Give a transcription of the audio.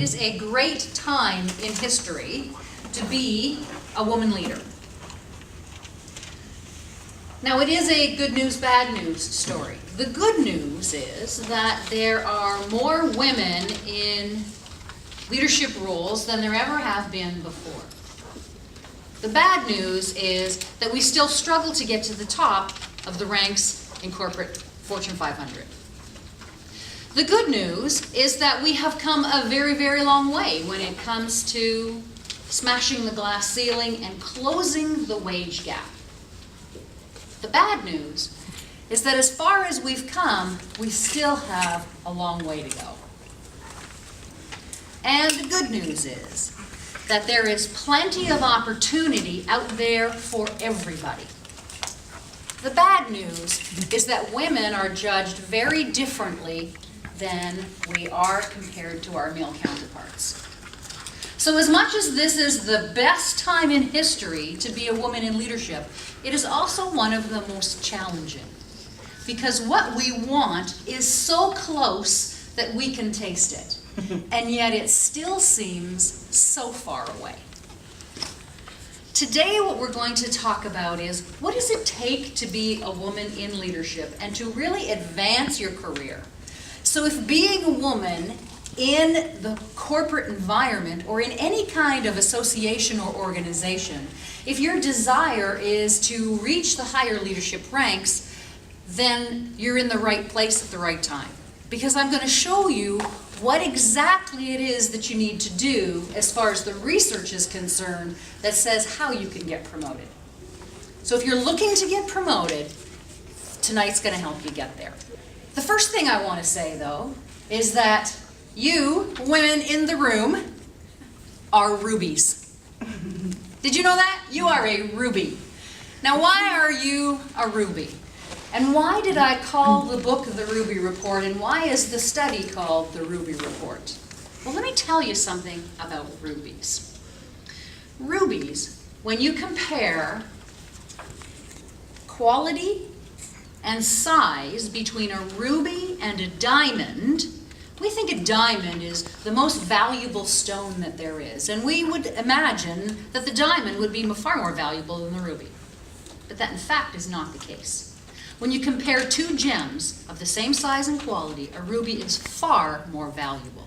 is a great time in history to be a woman leader. Now, it is a good news, bad news story. The good news is that there are more women in leadership roles than there ever have been before. The bad news is that we still struggle to get to the top of the ranks in corporate Fortune 500. The good news is that we have come a very, very long way when it comes to smashing the glass ceiling and closing the wage gap. The bad news is that as far as we've come, we still have a long way to go. And the good news is that there is plenty of opportunity out there for everybody. The bad news is that women are judged very differently than we are compared to our male counterparts. So as much as this is the best time in history to be a woman in leadership, it is also one of the most challenging. Because what we want is so close that we can taste it. And yet it still seems so far away. Today what we're going to talk about is, what does it take to be a woman in leadership and to really advance your career? So if being a woman in the corporate environment or in any kind of association or organization, if your desire is to reach the higher leadership ranks, then you're in the right place at the right time. Because I'm going to show you what exactly it is that you need to do as far as the research is concerned that says how you can get promoted. So if you're looking to get promoted, tonight's going to help you get there. The first thing I want to say, though, is that you, women in the room, are rubies. Did you know that? You are a ruby. Now, why are you a ruby? And why did I call the book The Ruby Report, and why is the study called The Ruby Report? Well, let me tell you something about rubies. Rubies, when you compare quality and size between a ruby and a diamond, we think a diamond is the most valuable stone that there is, and we would imagine that the diamond would be far more valuable than the ruby. But that, in fact, is not the case. When you compare two gems of the same size and quality, a ruby is far more valuable.